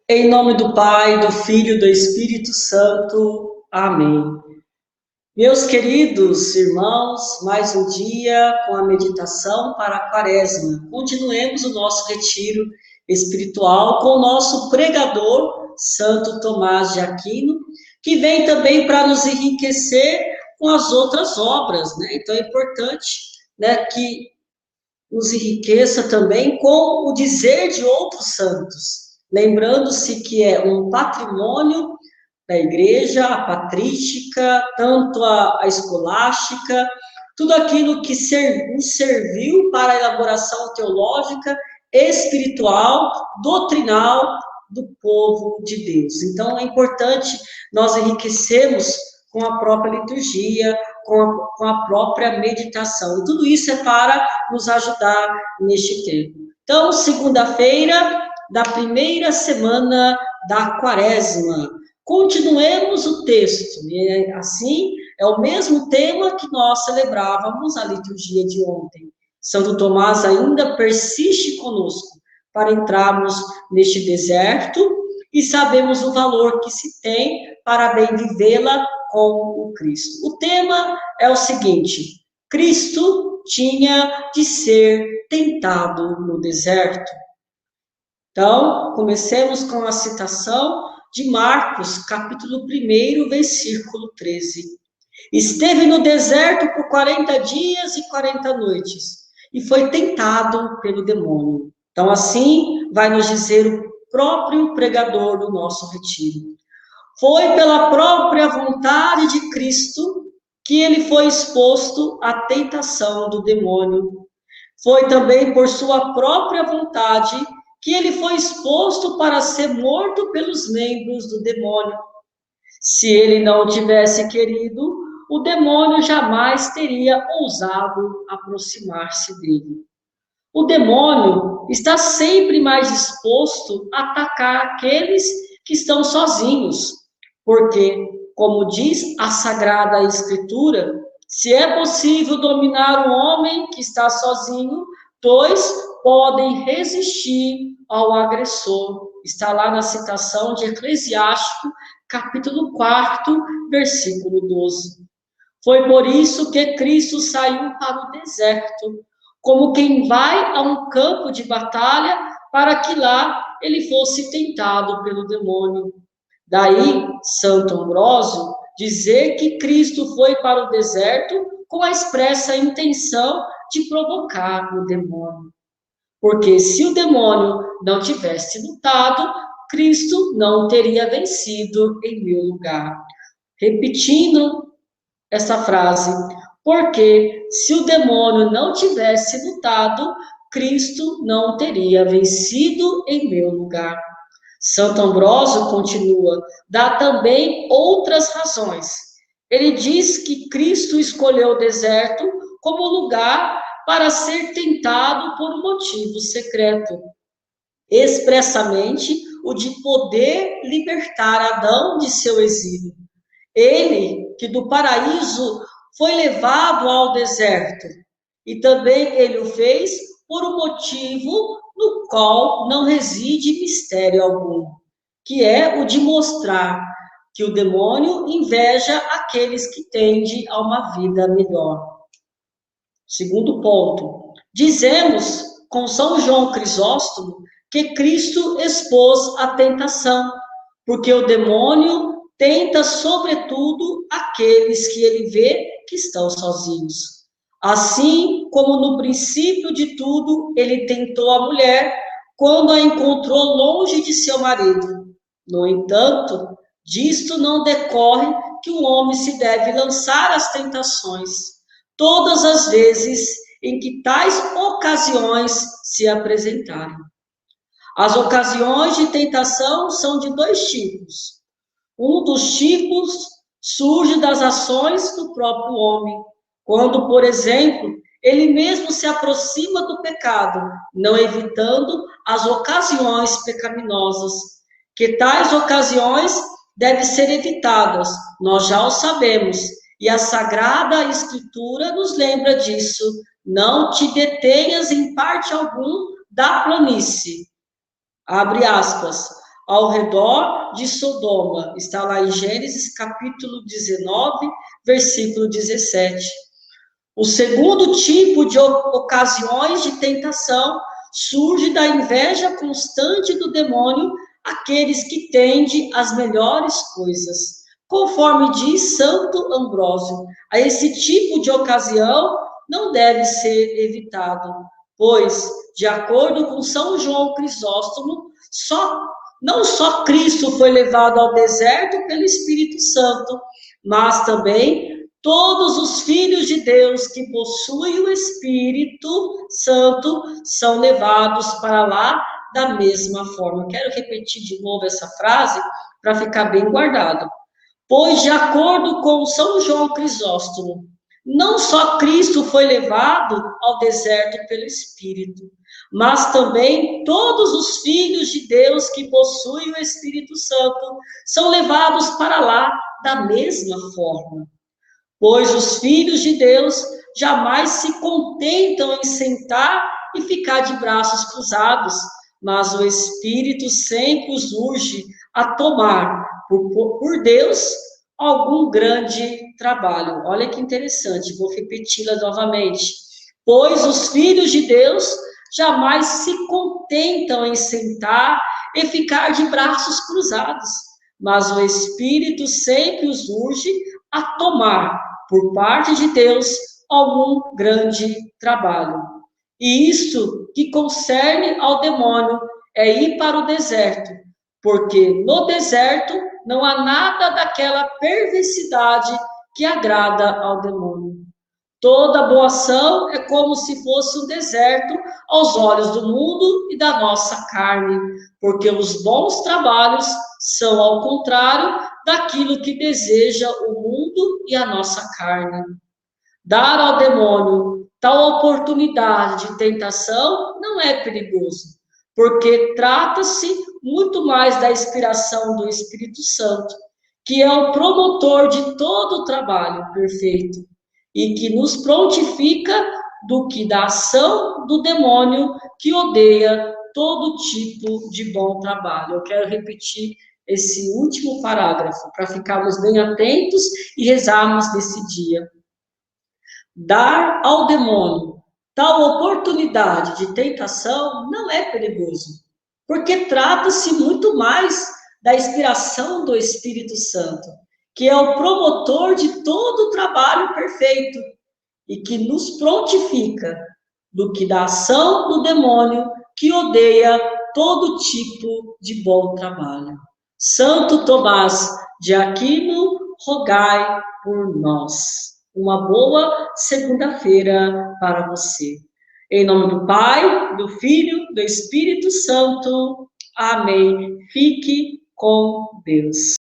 Em nome do Pai, do Filho e do Espírito Santo. Amém. Meus queridos irmãos, mais um dia com a meditação para a Quaresma. Continuemos o nosso retiro espiritual com o nosso pregador, Santo Tomás de Aquino, que vem também para nos enriquecer com as outras obras, né? Então é importante, né, que nos enriqueça também com o dizer de outros santos, lembrando-se que é um patrimônio da igreja, a patrística, tanto a escolástica, tudo aquilo que nos serviu para a elaboração teológica, espiritual, doutrinal do povo de Deus. Então, é importante nós enriquecermos com a própria liturgia, com a própria meditação. E tudo isso é para nos ajudar neste tempo. Então, segunda-feira da primeira semana da Quaresma. Continuemos o texto, e assim é o mesmo tema que nós celebrávamos a liturgia de ontem. Santo Tomás ainda persiste conosco para entrarmos neste deserto e sabemos o valor que se tem para bem vivê-la com o Cristo. O tema é o seguinte: Cristo tinha de ser tentado no deserto. Então, comecemos com a citação de Marcos, capítulo 1, versículo 13. Esteve no deserto por 40 dias e 40 noites, e foi tentado pelo demônio. Então, assim vai nos dizer o próprio pregador do nosso retiro. Foi pela própria vontade de Cristo que ele foi exposto à tentação do demônio. Foi também por sua própria vontade que ele foi exposto para ser morto pelos membros do demônio. Se ele não tivesse querido, o demônio jamais teria ousado aproximar-se dele. O demônio está sempre mais disposto a atacar aqueles que estão sozinhos, porque, como diz a Sagrada Escritura, se é possível dominar um homem que está sozinho, dois podem resistir ao agressor. Está lá na citação de Eclesiástico, capítulo 4, versículo 12. Foi por isso que Cristo saiu para o deserto, como quem vai a um campo de batalha, para que lá ele fosse tentado pelo demônio. Daí, Santo Ambrósio dizer que Cristo foi para o deserto com a expressa intenção de provocar o demônio. Porque se o demônio não tivesse lutado, Cristo não teria vencido em meu lugar. Repetindo essa frase, porque se o demônio não tivesse lutado, Cristo não teria vencido em meu lugar. Santo Ambrósio continua, dá também outras razões. Ele diz que Cristo escolheu o deserto como lugar para ser tentado por um motivo secreto, expressamente o de poder libertar Adão de seu exílio. Ele, que do paraíso foi levado ao deserto, e também ele o fez por um motivo no qual não reside mistério algum, que é o de mostrar que o demônio inveja aqueles que tendem a uma vida melhor. Segundo ponto, dizemos com São João Crisóstomo que Cristo expôs a tentação, porque o demônio tenta, sobretudo, aqueles que ele vê que estão sozinhos. Assim como no princípio de tudo, ele tentou a mulher quando a encontrou longe de seu marido. No entanto, disto não decorre que o homem se deve lançar às tentações, todas as vezes em que tais ocasiões se apresentarem. As ocasiões de tentação são de dois tipos. Um dos tipos surge das ações do próprio homem, quando, por exemplo, ele mesmo se aproxima do pecado, não evitando as ocasiões pecaminosas, que tais ocasiões devem ser evitadas, nós já o sabemos, e a Sagrada Escritura nos lembra disso. Não te detenhas em parte algum da planície. Abre aspas. ao redor de Sodoma. Está lá em Gênesis capítulo 19, versículo 17. O segundo tipo de ocasiões de tentação surge da inveja constante do demônio, aqueles que tendem às melhores coisas. Conforme diz Santo Ambrósio, a esse tipo de ocasião não deve ser evitado, pois, de acordo com São João Crisóstomo, não só Cristo foi levado ao deserto pelo Espírito Santo, mas também todos os filhos de Deus que possuem o Espírito Santo são levados para lá da mesma forma. Quero repetir de novo essa frase para ficar bem guardado. Pois, de acordo com São João Crisóstomo, não só Cristo foi levado ao deserto pelo Espírito, mas também todos os filhos de Deus que possuem o Espírito Santo são levados para lá da mesma forma. Pois os filhos de Deus jamais se contentam em sentar e ficar de braços cruzados, mas o Espírito sempre os urge a tomar por Deus algum grande trabalho. Olha que interessante, vou repeti-la novamente. Pois os filhos de Deus jamais se contentam em sentar e ficar de braços cruzados, mas o Espírito sempre os urge a tomar, por parte de Deus, algum grande trabalho. E isto que concerne ao demônio é ir para o deserto, porque no deserto não há nada daquela perversidade que agrada ao demônio. Toda boa ação é como se fosse um deserto aos olhos do mundo e da nossa carne, porque os bons trabalhos são ao contrário daquilo que deseja o mundo e a nossa carne. Dar ao demônio tal oportunidade de tentação não é perigoso, porque trata-se muito mais da inspiração do Espírito Santo, que é o promotor de todo o trabalho perfeito e que nos prontifica do que da ação do demônio que odeia todo tipo de bom trabalho. Eu quero repetir esse último parágrafo para ficarmos bem atentos e rezarmos nesse dia. Dar ao demônio tal oportunidade de tentação não é perigoso, porque trata-se muito mais da inspiração do Espírito Santo, que é o promotor de todo o trabalho perfeito e que nos prontifica do que da ação do demônio que odeia todo tipo de bom trabalho. Santo Tomás de Aquino, rogai por nós. Uma boa segunda-feira para você. Em nome do Pai, do Filho, do Espírito Santo. Amém. Fique com Deus.